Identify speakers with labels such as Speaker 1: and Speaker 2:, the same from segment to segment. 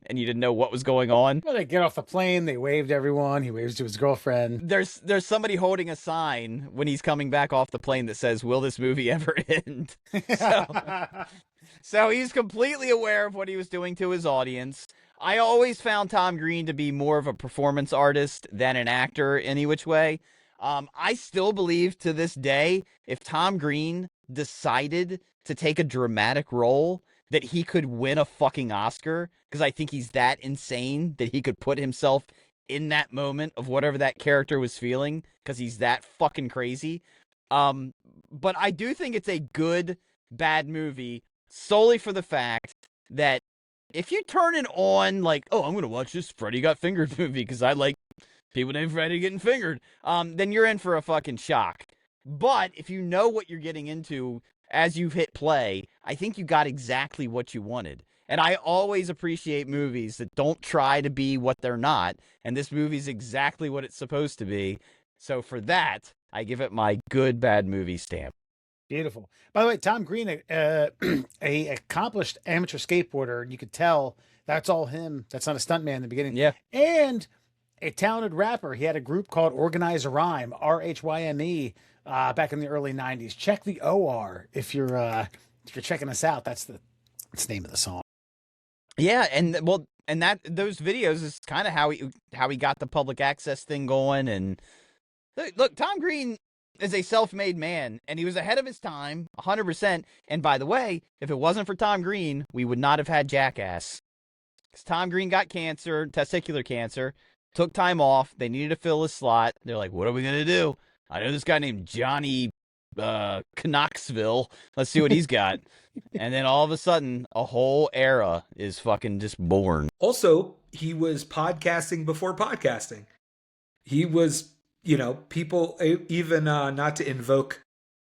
Speaker 1: and you didn't know what was going on.
Speaker 2: Well, they get off the plane, they wave to everyone, he waves to his girlfriend.
Speaker 1: There's somebody holding a sign when he's coming back off the plane that says, "Will this movie ever end?" So so he's completely aware of what he was doing to his audience. I always found Tom Green to be more of a performance artist than an actor any which way. I still believe to this day, if Tom Green decided to take a dramatic role, that he could win a fucking Oscar, because I think he's that insane that he could put himself in that moment of whatever that character was feeling, because he's that fucking crazy. But I do think it's a good, bad movie solely for the fact that if you turn it on like, oh, I'm going to watch this Freddie Got Fingered movie because I like people named Freddie getting fingered, then you're in for a fucking shock. But if you know what you're getting into as you've hit play, I think you got exactly what you wanted. And I always appreciate movies that don't try to be what they're not. And this movie's exactly what it's supposed to be. So for that, I give it my good, bad movie stamp.
Speaker 2: Beautiful. By the way, Tom Green, a accomplished amateur skateboarder. You could tell that's all him. That's not a stuntman in the beginning.
Speaker 1: Yeah.
Speaker 2: And a talented rapper. He had a group called Organize a Rhyme, RHYME, back in the early '90s. Check the OR if you're checking us out. That's the name of the song.
Speaker 1: Yeah, and well, and that those videos is kind of how he got the public access thing going. And look, Tom Green is a self-made man, and he was ahead of his time, 100%. And by the way, if it wasn't for Tom Green, we would not have had Jackass. Because Tom Green got cancer, testicular cancer, took time off. They needed to fill his slot. They're like, what are we going to do? I know this guy named Johnny Knoxville. Let's see what he's got. And then all of a sudden, a whole era is fucking just born.
Speaker 3: Also, he was podcasting before podcasting. He was, people, even not to invoke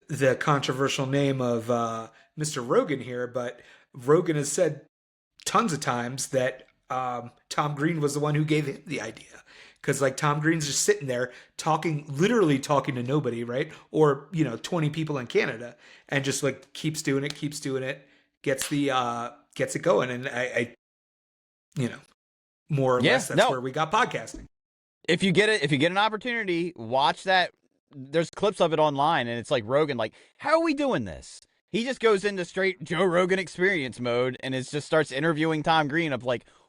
Speaker 3: the controversial name of Mr. Rogan here, but Rogan has said tons of times that Tom Green was the one who gave him the idea. Because Tom Green's just sitting there literally talking to nobody, right? Or 20 people in Canada, and just keeps doing it, gets it going, and I more or less that's where we got podcasting.
Speaker 1: If you get an opportunity, watch that. There's clips of it online, and it's like Rogan, how are we doing this? He just goes into straight Joe Rogan experience mode, and it just starts interviewing Tom Green of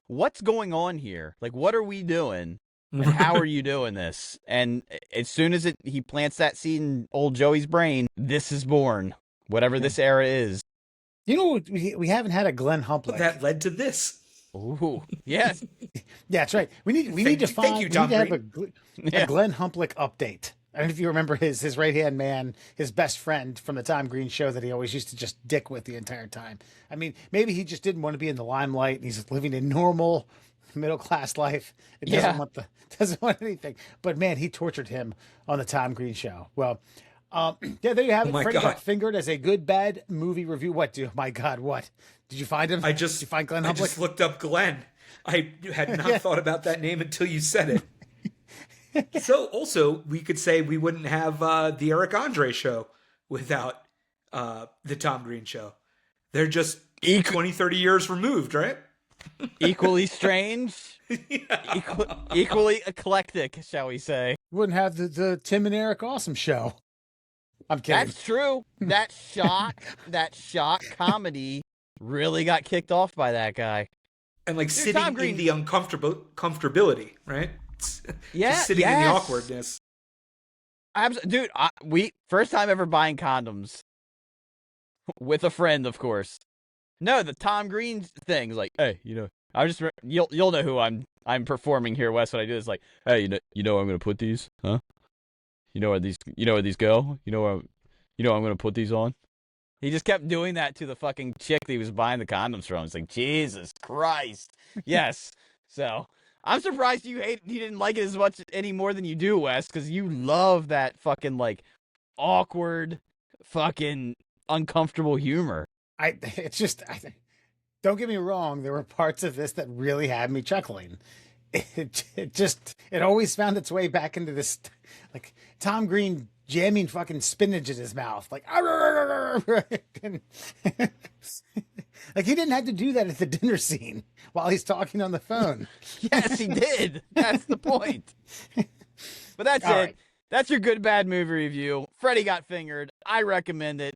Speaker 1: what's going on here? What are we doing? And how are you doing this? And as soon as he plants that seed in old Joey's brain, this is born. Whatever this era is.
Speaker 2: We haven't had a Glenn Humplick.
Speaker 3: That led to this.
Speaker 1: Ooh, yes.
Speaker 2: Yeah, that's right. We need to have a Glenn Humplick update. I don't know if you remember his right-hand man, his best friend from the Tom Green show that he always used to just dick with the entire time. I mean, maybe he just didn't want to be in the limelight, and he's living a normal middle-class life. It doesn't want anything. But man, he tortured him on the Tom Green show. Well, there you have it. Freddie Got Fingered as a good, bad movie review. My God, what? Did you find him? Did you find Glenn Humplick?
Speaker 3: I just looked up Glenn. I had not thought about that name until you said it. So also, we could say we wouldn't have the Eric Andre show without the Tom Green show. They're just 20, 30 years removed, right?
Speaker 1: Equally strange, equally eclectic, shall we say.
Speaker 2: Wouldn't have the Tim and Eric Awesome show. I'm kidding.
Speaker 1: That's true. That shock comedy really got kicked off by that guy.
Speaker 3: And sitting in the comfortability, right? Just sitting in the awkwardness.
Speaker 1: Dude, we first time ever buying condoms with a friend, of course. No, the Tom Green thing is hey, I just you'll know who I'm performing here, Wes. When I do this, hey, you know where I'm gonna put these, huh? You know where these go? You know I'm gonna put these on. He just kept doing that to the fucking chick that he was buying the condoms from. It's Jesus Christ. Yes. So I'm surprised you didn't like it as much any more than you do, Wes, because you love that fucking awkward, fucking uncomfortable humor.
Speaker 2: Don't get me wrong. There were parts of this that really had me chuckling. It always found its way back into this, Tom Green jamming fucking spinach in his mouth, Like, he didn't have to do that at the dinner scene while he's talking on the phone.
Speaker 1: Yes, he did. That's the point. But that's
Speaker 2: All
Speaker 1: it.
Speaker 2: right.
Speaker 1: That's your good bad movie review. Freddie Got Fingered. I recommend it.